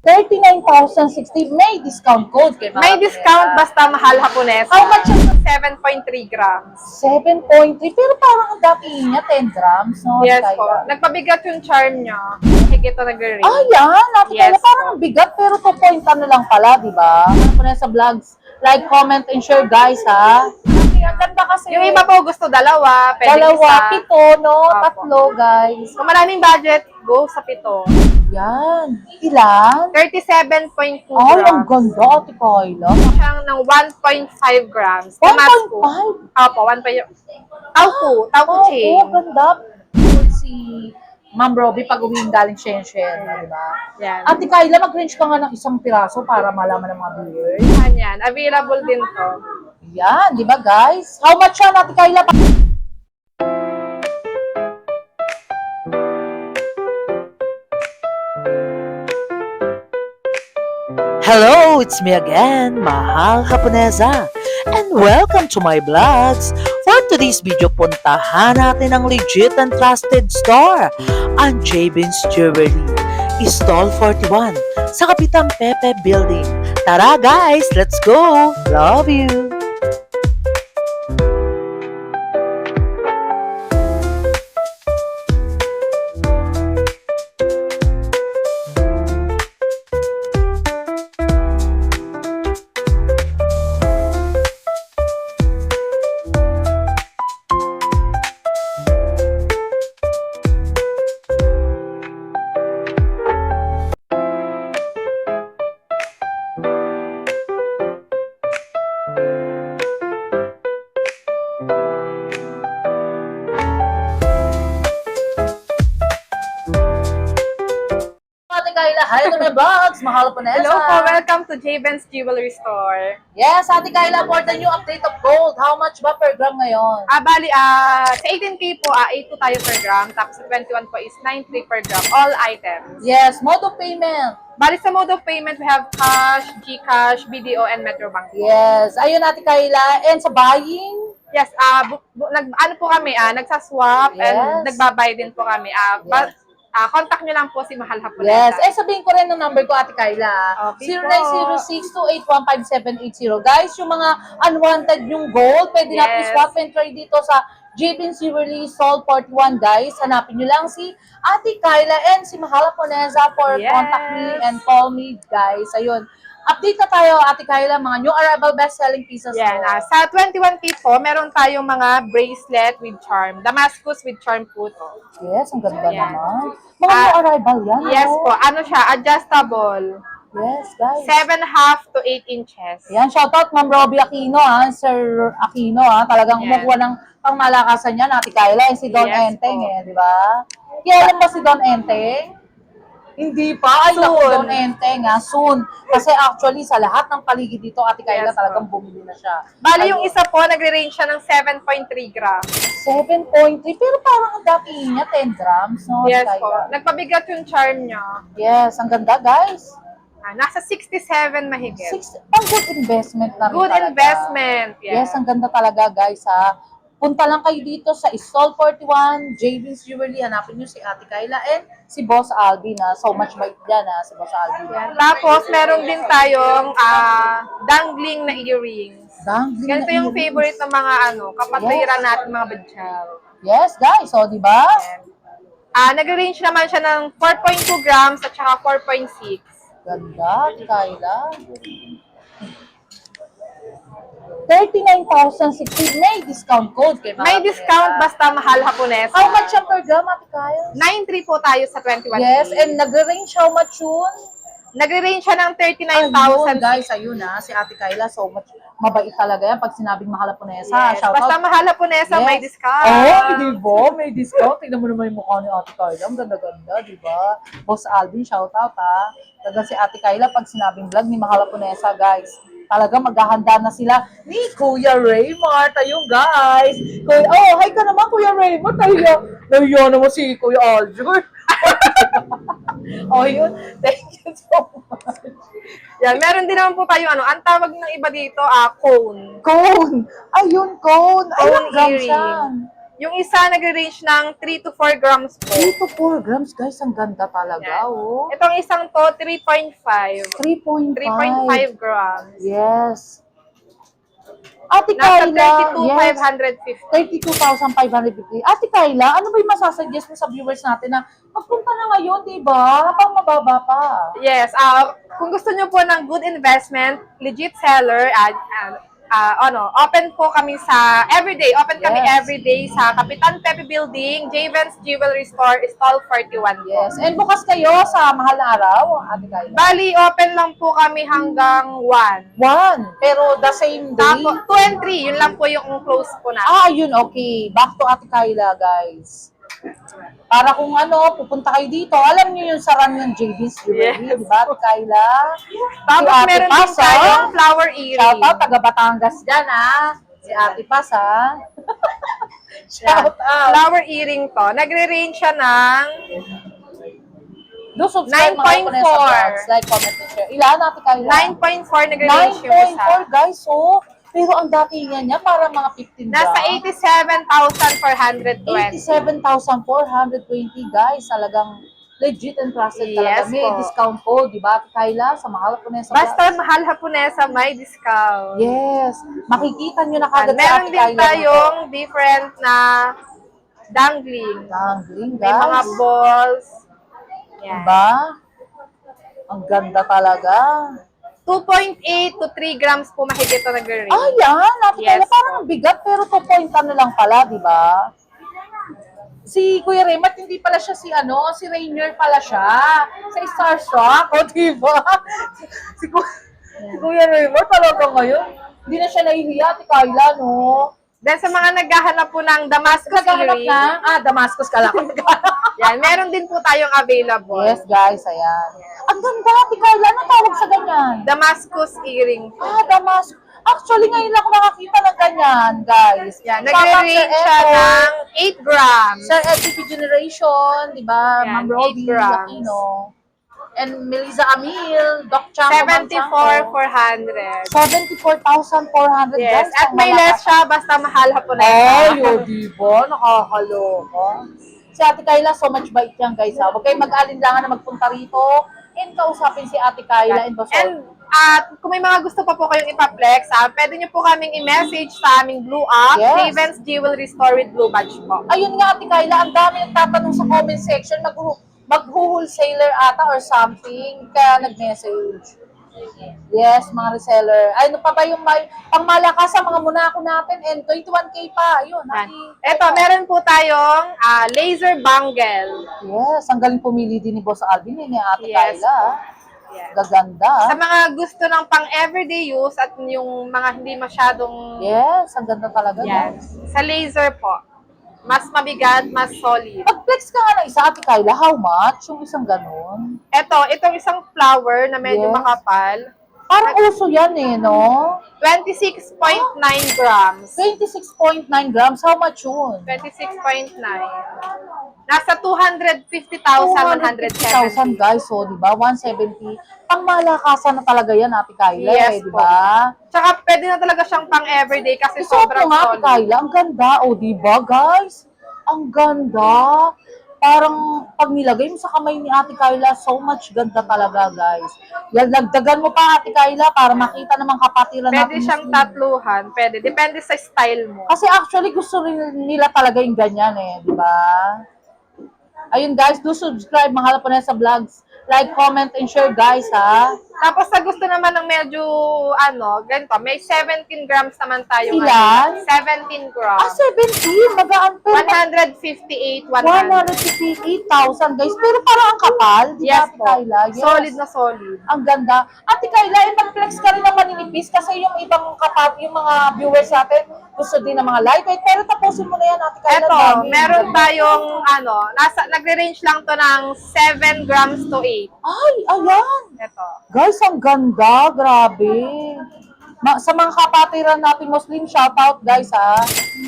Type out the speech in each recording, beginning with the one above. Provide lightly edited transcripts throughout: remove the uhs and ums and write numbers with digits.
39,060. May discount code kay May discount basta mahal Haponesa. How much is 7.3 grams. 7.3. Pero parang ang dami niya, 10 grams, no? Yes po. Kaya. Nagpabigat yung charm niya. Higit to nag-ring. Ah, yan. Natin Yes parang ang bigat, pero 2 point ano lang pala, di ba? Ano po na sa vlogs? Like, comment, and share, guys, ha? Ang ganda kasi. Yung iba po gusto dalawa, pwede Dalawa, isa. pito, no? Opo. Tatlo, guys. Kung maraming budget, go sa 7. Yan. Ilan? 37.2 Ay, ang grams. ganda, Ate Kayla. Siyang ng 1.5 grams. Damasco. 1.5? Opo, 1.5. Taupo chain. Oo, ganda. Si Ma'am Robbie pag uwiin galing Shenzhen, di ba? Yan. Ate Kayla, mag-range ka nga ng isang piraso para malaman ng mga viewers. Yan. Available din to. Yan, di ba guys? How much yan, Ate Kayla? Hello, it's me again, Mahal Haponesa, and welcome to my vlogs. For today's video, puntahan natin ang legit and trusted store, ang Jabin's Jewelry, Stall 41, sa Kapitan Pepe Building. Tara guys, let's go! Love you! Ate Kayla, hi to my vlogs, Mahal Haponesa. Hello po, welcome to Jabin's Jewelry Store. Yes, Ate Kayla, for the new update of gold, how much ba per gram ngayon? Bali, sa 18K po, 8 tayo per gram. Tapos sa 21 po is 9.3 per gram. All items. Yes, mode of payment. Bali, sa mode of payment, we have cash, GCash, BDO, and Metrobank. Yes, ayun Ate Kayla. And sa buying? Yes, ano po kami, nagsaswap Yes. and nagbabayad din po kami. Yes. Contact nyo lang po si Mahal Haponesa. Yes. Eh, sabihin ko rin ng number ko, Ate Kayla. Okay 0906-281-5780. Guys, yung mga unwanted yung gold, pwede natin Yes. swap and trade dito sa Jabin's Jewelry Sol 41, guys. Hanapin nyo lang si Ate Kayla and si Mahal Haponesa for Yes. contact me and call me, guys. Ayun. Update na tayo, Ate Kayla, mga new arrival best-selling pieces Yan. mo. Sa 21K po, meron tayong mga bracelet with charm. Damascus with charm po to. Yes, ang ganda Yan. naman. Mga new arrival yan. Yes no? po. Ano siya? Adjustable. Yes, guys. 7.5 to 8 inches. Yan, shoutout Ma'am Robbie Aquino, Sir Aquino, Talagang Yan. kumukuha ng pangmalakasan niya, Ate Kayla, si Don Yes Enteng, po. di ba? Kailan ba si Don Enteng? Hindi pa. Ay, Soon. naku, Don Enteng, Soon. Kasi actually, sa lahat ng paligid dito, Ate Kayla, Yes talagang po. bumili na siya. Bali, yung Ayun. isa po, nagre-range siya ng 7.3 grams. 7.3, pero parang ang dami niya, 10 grams, no? Ate Yes Kayla? po. Nagpabigat yung charm niya. Yes, ang ganda, guys. Nasa 67 mahigit. Ang good investment na rin Good talaga. investment. Yeah. Yes, ang ganda talaga, guys, Punta lang kayo dito sa Stall 41, Jabin's Jewelry. Hanapin nyo si Ate Kayla and si Boss Alvin, So much bait dyan, si Boss Alvin. Yan. Tapos, meron din tayong dangling na earrings. Dangling Ganito na yung earrings. favorite ng mga kapatiran natin mga badyal. Yes, guys. So, di ba? Nag-range naman siya ng 4.2 grams at saka 4.6. Ganda, Ate Kayla. 39,060. May discount code kay May Ate discount Kayla. basta mahal Haponesa. How much yan per gram, Ate Kayla? 9.3 po tayo sa 21. Yes, and nag-range how much yun? Nagre-range siya ng Ayun, 39,000. guys, ayun si Ate Kayla, so much mabait talaga yan pag sinabing mahal Haponesa. Yes. Shout Basta out. mahal Haponesa, may Yes. discount. Oh, di ba? May discount. Tignan mo naman yung mukha ni Ate Kayla. Ang ganda-ganda, di ba? Boss Alvin, shout out Talaga si Ate Kayla pag sinabing vlog ni Mahal Haponesa, guys. Talaga maghahanda na sila ni Kuya Raymart. Ayun, guys. Hi ka naman, Kuya Raymart. Nahiya naman si Kuya Aljur. Yun. Thank you so much. Yan, meron din naman po tayo, ang tawag ng iba dito, cone. Cone. Ayun, cone. Cone Ayun, gram earring. siya. Yung isa nagre-range ng 3 to 4 grams po. 3 to 4 grams, guys. Ang ganda talaga, Yan. oh. Itong isang to, 3.5. 3.5. 3.5 grams. Yes. Ate Nasa Kyla, yes. 32,550. 32,550. Ate Kyla, ano ba yung masasuggest mo sa viewers natin na magpunta na ngayon, di ba? Habang mababa pa. Yes, kung gusto nyo po ng good investment, legit seller, open po kami sa everyday. Open kami Yes. everyday sa Kapitan Pepe Building, Javens Jewelry Store, Stall 41 po. Yes. And bukas kayo sa mahal na araw, Ate Kyla. Bali, open lang po kami hanggang 1. 1, pero the same day. Tapos, 2 and 3, yun lang po yung close po natin. Yun, okay. Back to Ate Kyla, guys. Para kung pupunta kayo dito, alam niyo yung saran ng JB's Jewelry, Yes. di ba, Ate Kyla? Tapos, Ate meron din Paz, tayong flower earring. Shout out, taga Batangas dyan, Si Ate Paz, Shout out. Flower earring to. Nagre-range siya ng Do subscribe mga 9.4. po na sa vlogs. Like, comment, and share. Ilan, Ate Kyla? 9.4 nagre-range yung isa. 9.4, guys, Pero ang datingan niya, parang mga 15 Nasa 87,420. 87,420, guys. Talagang legit and trusted talaga. Yes May po. discount po, di ba, Ate Kyla? Sa mahal po na sa Basta vlogs. mahal hapunesa, may discount. Yes. Makikita nyo na kagad sa Meron Ate din Kyla. tayong different na dangling. Dangling, May guys. mga balls. Yan. Diba? Ang ganda talaga. 2.8 to 3 grams po mahigit na nagre-range. Yan. Ate Yes Kyla, parang po. ang bigat, pero 2 point lang pala, di ba? Si Kuya Remat, hindi pala siya si Rainier pala siya. Sa Starstruck, di ba? Si Kuya Remat talaga ngayon. Hindi na siya nahihiya, Ate Kyla, no? Then sa mga naghahanap po ng Damascus Naghahanap earring, na, Damascus ka lang. yan, meron din po tayong available. Yes, guys, ayan. Ang ganda, Ate Kyla, ano tawag sa ganyan? Damascus earring po. Damascus. Actually, ngayon lang ako nakakita ng ganyan, guys. Yan, Shout out nagre-range Sir siya Echo, ng 8 grams. Sir LTP Generation, di ba? Yan, Ma'am Robbie 8 grams. Aquino. And Melissa Amil, Doc Chango, 74,400. 74,400, Yes, guys. at Ang may malakas. less siya, basta mahal hapunesa. Ay, di ba? Nakakaloka. Si Ate Kyla, so much bait yan, guys. Huwag kayong mag-alinlangan na magpunta rito and kausapin si Ate Kyla and Boss And kung may mga gusto pa po kayong ipaplex, pwede nyo po kaming i-message sa aming Blue App, Yes. Ravens Jewelry Store with Blue Badge po. Ayun nga, Ate Kyla, ang dami nagtatanong sa comment section, mag-wholesaler ata or something, kaya nag-message. Yes, mga reseller. Ay, ano pa ba yung pangmalakas sa mga munako natin and 21K pa. Ayun, Ito, meron po tayong laser bangle. Yes, ang galing pumili din ni Boss Alvin, ni Ate Yes. Kyla. Yes. Gaganda. Sa mga gusto ng pang everyday use at yung mga hindi masyadong Yes, ang ganda talaga. yan. Guys. Sa laser po, mas mabigat, mas solid. Pag-flex ka nga ng isa, Ate Kyla, how much? Yung isang ganun? Itong isang flower na medyo Yes. makapal, Parang uso yan no? 26.9 grams. 26.9 grams, how much yun? 26.9. Nasa 250,170. 250,000 guys, di ba? 170. Pangmalakasan na talaga yan, Ate Kyla, Yes di po. ba? Tsaka pwede na talaga siyang pang everyday kasi Isuot sobrang mo nga, Ate solid. Kyla, ang ganda, di ba, guys? Ang ganda. Parang pag nilagay mo sa kamay ni Ate Kyla, so much ganda talaga, guys. Yan, dagdagan mo pa, Ate Kyla, para makita naman kapatiran natin. Pwede siyang Muslim. tatluhan. Pwede. Depende sa style mo. Kasi actually, gusto rin nila talaga yung ganyan di ba? Ayun, guys, do subscribe, mahal po na sa vlogs. Like, comment, and share, guys, ha? Tapos sa gusto naman ng medyo, ganito, may 17 grams naman tayo. Ilan? ngayon. 17 grams. 17, magaan pero 158, 100. 158,000, guys. Pero parang ang kapal, di ba, Yes Ate po. Kyla? Yes. Solid na solid. Ang ganda. Ate Kyla, mag-flex ka rin ng maninipis kasi yung ibang yung mga viewers natin gusto din ng mga lightweight. Pero tapusin mo na yan, Ate Kyla. Eto, Dami. meron tayong, nagre-range lang to ng 7 grams to 8. Ay, ayan. Eto. Guys, ang ganda. Grabe. Sa mga kapatiran natin Muslim, shoutout, guys, ha?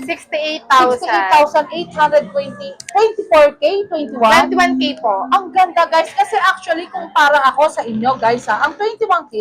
68,000. 68,820. 24K, 21. 21K po. Ang ganda, guys. Kasi actually, kung para ako sa inyo, guys, ang 21K,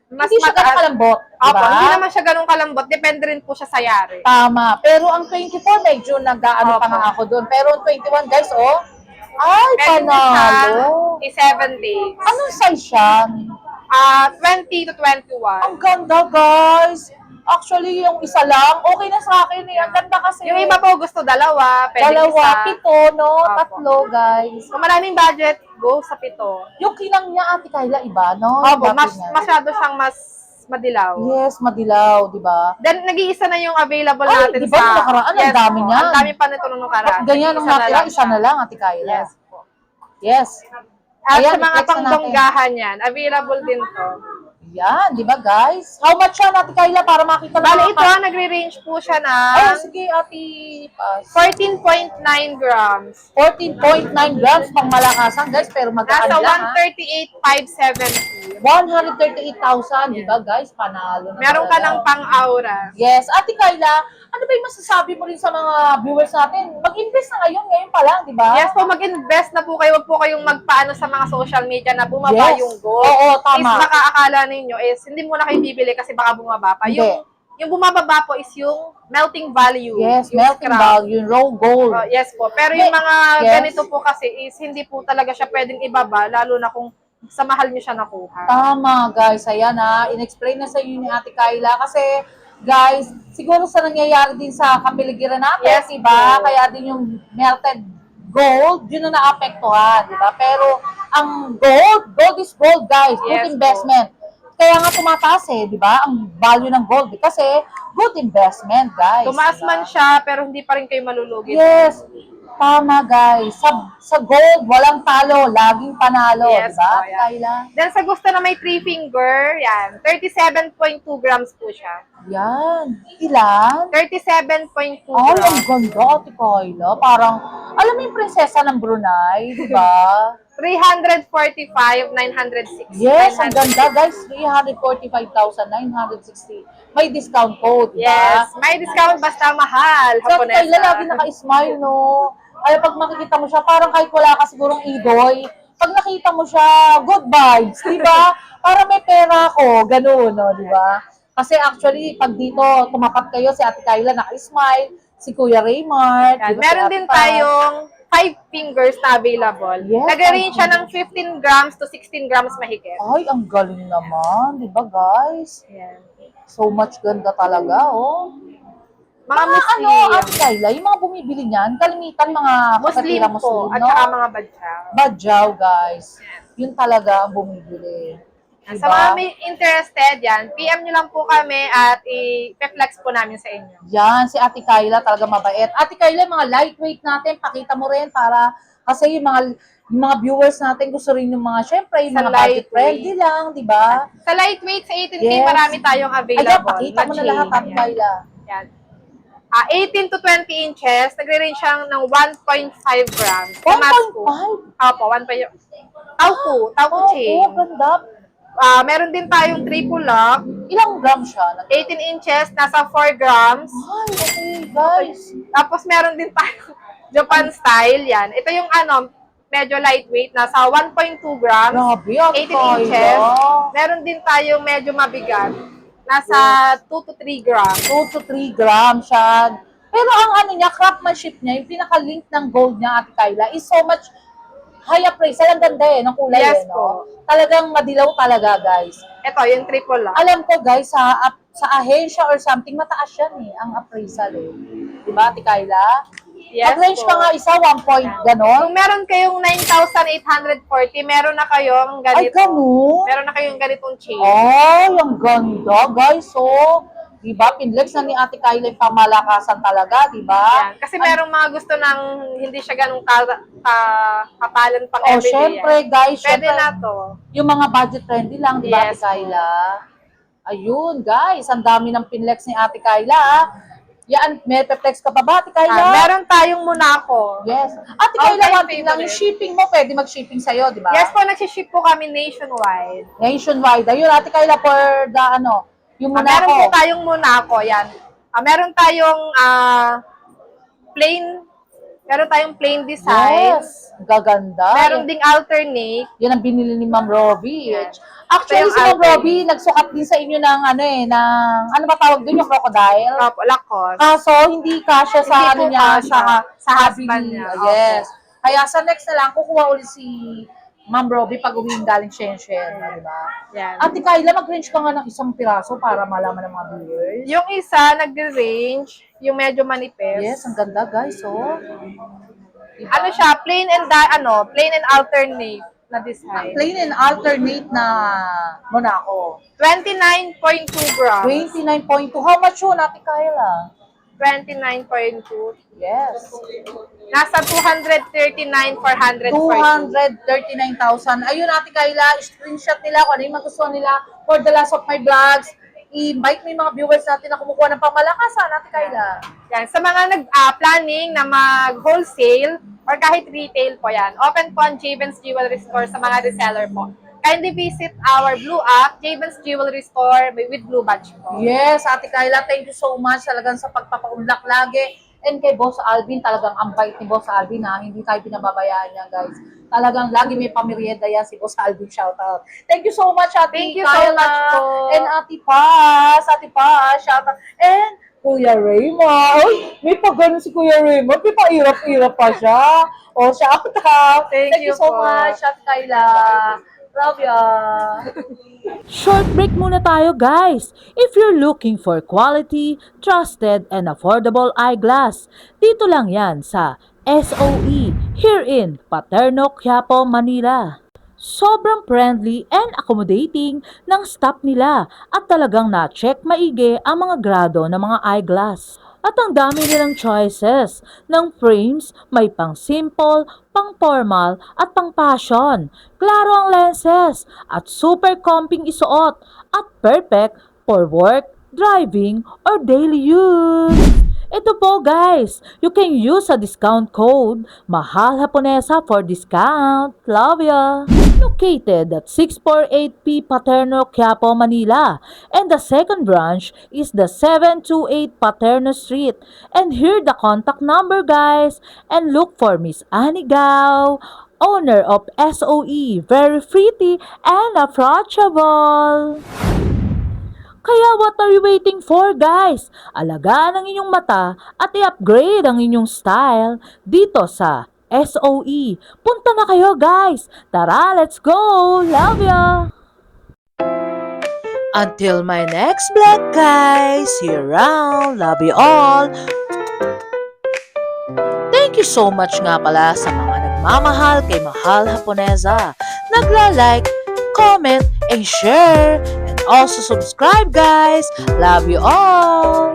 Mas Hindi siya ganun mataas. kalambot, Opo, diba? hindi naman siya ganun kalambot. Depende rin po siya sa yari. Tama. Pero ang 24, medyo nag-ano pa Opo. nga ako doon. Pero ang 21, guys, oh. Ay, Pwede mo panalo. siya i-7 days. Anong size siya? 20 to 21. Ang ganda, guys. Actually, yung isa lang, okay na sa akin eh. Ang ganda kasi. Yung iba po gusto dalawa, pwede dalawa, isa. 7, no? Opo. 3, guys. Kung maraming budget, go sa 7. Yung kinang niya, Ate Kayla, iba, no? Opo, Yung dati niya. masyado siyang mas madilaw. Yes, madilaw, di ba? Then, nag-iisa na yung available Ay, natin di ba nung nakaraan, ang dami po. niyan. Ang dami pa nito nung nakaraan. Ganyan nung Nag-iisa natira, isa siya. na lang, Ate Kayla. Yes po. Yes. At Ayan, sa mga i-flex na natin. pangbonggahan yan, available din to. Yan, di ba, guys? How much siya, Ate Kayla, para makita Bale, natin? ito, nagre-range po siya Oh, ng sige, Ate. 14.9 grams. 14.9 grams pang malakasan, guys, pero magkaan Nasa lang, ha? 138,570. 138,000, di ba, guys? Panalo na Meron ka talaga. ng pang-aura. Yes. Ate Kayla, ano ba yung masasabi mo rin sa mga viewers natin? Mag-invest na ngayon pa lang, di ba? Yes po, mag-invest na po kayo. Huwag po kayong magpaano sa mga social media na bumaba Yes. yung gold. Oo, Is tama. baka akala ninyo is hindi mo na kayo bibili kasi baka bumaba pa. Hindi. Yung bumababa po is yung melting value. Yes, yung melting scrap. value, raw gold. Yes po. Pero yung mga Yes. ganito po kasi is hindi po talaga siya pwedeng ibaba lalo na kung sa mahal nyo siya nakuha. Tama, guys. Ayan, ha. In-explain na sa inyo ni Ate Kayla kasi, guys, siguro sa nangyayari din sa kapiligiran natin, Yes, diba? po. Kaya din yung melted gold, yun na naapektuhan, diba? Pero ang gold is gold, guys. Good Yes, investment. Kaya nga tumataas eh, di ba? Ang value ng gold. Kasi good investment, guys. Tumaas diba? man siya pero hindi pa rin kayo malulugi. Yes. Tama, guys. Sa gold, walang talo. Laging panalo, Yes, di ba? po, yan. Kayla? Then sa gusto na may 3 finger, yan, 37.2 grams po siya. Yan. Ilan? 37.2 Ay, ang grams. ganda, Ate Kayla. Parang, alam mo yung prinsesa ng Brunei, di ba? 345,960. Yes, ang ganda, guys. 345,960. May discount code, di ba? Yes, may discount basta mahal. So, Ate Kayla, lagi naka-smile, no? Ay, pag makikita mo siya, parang kahit wala ka sigurong idoy, pag nakita mo siya, good vibes, di ba? Para may pera ako, ganun, no, di ba? Kasi actually, pag dito, tumapat kayo, si Ate Kayla naka-smile, si Kuya Raymart, Yan. di ba, si Meron Ate din Paz. tayong 5 fingers na available. Yes, Nag-range siya 5 ng 15 grams to 16 grams mahigit. Ay, ang galing naman, di ba, guys? Yan. So much ganda talaga, oh. Mga Ano, Muslim. Ate Kayla, yung mga bumibili niyan, kalimitan mga Muslim kapatira po. At no? saka mga badyaw. Badyaw, guys. Yun talaga ang bumibili. Sa mga may interested, yan, PM nyo lang po kami at i-flex po namin sa inyo. Yan, si Ate Kayla talaga mabait. Ate Kayla, yung mga lightweight natin, pakita mo rin para, kasi yung mga viewers natin gusto rin yung mga, syempre, yung Sa mga budget lightweight. friendly lang, di ba? Sa lightweight, sa 18K, Yes. marami tayong available. Ayan, pakita mo na chain. lahat, Ate Yan. Kayla. Yan. 18 to 20 inches, nagre-range siya ng 1.5 grams. Damasco. 1.5? Opo, 1.5. Taupo chain. Oo, ganda. Meron din tayong triple lock. Ilang gram siya? 18 inches, nasa 4 grams. Ay, okay, guys. Tapos meron din tayong Japan style, yan. Ito yung medyo lightweight, nasa 1.2 grams. Grabe, Ate 18 Kayla. inches. Meron din tayong medyo mabigat. Nasa 2 to 3 grams. 2 to 3 grams siya. Pero ang ano niya, craftsmanship niya, yung pinaka-link ng gold niya, Ate Kayla, is so much high appraisal. Ang ganda ng kulay Yes eh, no? Talagang madilaw talaga, guys. Ito, yung triple lock. Alam ko, guys, sa ahensya or something, mataas yan eh, ang appraisal eh. Diba, Ate Kayla? Yes Mag-range po. ka nga isa, 1 point, gano'n. Kung meron kayong 9,840, meron na kayong Ay, ganito. gano'n? Meron na kayong ganitong chain. Ay, ang ganda, guys. So, diba, pinlex na ni Ate Kayla yung pamalakasan talaga, diba? Yan. Kasi merong mga gusto ng hindi siya ganun kapalan pang Oh, everyday. syempre, yan. guys, Pwede syempre, na to. yung mga budget friendly lang, di ba, Yes, Ate Kayla? Ayun, guys, ang dami ng pinlex ni Ate Kayla. Yan, may pe-flex ka pa ba, Ate Kayla? Meron tayong Monaco. Yes. Ate Okay, Kayla, one thing lang, yung favorite. shipping mo, pwede mag-shipping sa'yo, di ba? Yes po, nagsiship po kami nationwide. Nationwide. Ayun, Ate Kayla, for the, yung Meron po Monaco. tayong Monaco, yan. Meron tayong plain Meron tayong plain design. Yes, gaganda. Meron ding alternate. Yan ang binili ni Ma'am Robbie. Yan. Actually, Ito yung si Ma'am alternate. Robbie, nagsukat din sa inyo ng ano ba tawag doon, yung crocodile? Opo, Lacoste. Kaso, hindi kasya sa Hindi po niya, kasya. Sa husband hubby niya. Yes. Kaya sa next na lang, kukuha ulit si Ma'am Robbie pag uwiin galing Shenzhen, di ba? Yan. Ate Kyla, mag-range ka nga ng isang piraso para malaman ng mga viewers. Yung isa, nagre-range. Yung medyo manipis. Yes, ang ganda guys, oh. Diba? Ano siya, plain and alternate na design. Plain and alternate na Monaco. 29.2 grams. 29.2. How much yun, Ate Kyla? 29.2. Yes. Nasa 239, 440. 239,000. Ayun, Ate Kyla, screenshot nila kung ano yung magustuhan nila for the last of my vlogs. I-invite mo yung mga viewers natin na kumukuha ng pamalakasan, Ate Kyla. Yan. Sa mga planning na mag-wholesale or kahit retail po yan, open po ang Jabens Jewelry Store sa mga reseller po. Kindly visit our Blue app, Jabens Jewelry Store with Blue Badge po. Yes, Ate Kyla, thank you so much talagang sa pagpapaunlak lagi. And kay Boss Alvin, talagang ang bait ni Boss Alvin ha. Hindi tayo pinababayaan niya, guys. Talagang lagi may pamirienda yan si Boss Alvin. Shout out. Thank you so much, Ate Thank you Kyla. so much po. And Ate Paz, shout out. And Kuya Raymond. Uy, may pagano si Kuya Raymond. May pairap-irap pa siya. O, shout out. Thank you so po. much, Ate Kyla. Love ya. Short break muna tayo guys. If you're looking for quality, trusted, and affordable eyeglass, dito lang yan sa SOE here in Paterno, Quiapo, Manila. Sobrang friendly and accommodating ng staff nila at talagang na-check maigi ang mga grado ng mga eyeglass. At ang dami nilang choices ng frames, may pang simple, pang formal at pang fashion. Klaro ang lenses at super comping isuot at perfect for work, driving, or daily use. Ito po guys, you can use a discount code Mahal Haponesa for discount. Love ya! Located at 648P Paterno, Quiapo, Manila. And the second branch is the 728 Paterno Street. And here the contact number guys. And look for Miss Annie Gao, owner of SOE. Very pretty and approachable. Kaya what are you waiting for guys? Alagaan ang inyong mata at i-upgrade ang inyong style dito sa SOE. Punta na kayo guys! Tara, let's go! Love ya! Until my next vlog guys! See you around! Love you all! Thank you so much nga pala sa mga nagmamahal kay Mahal Haponesa. Nagla-like, comment, and share. And also subscribe guys! Love you all!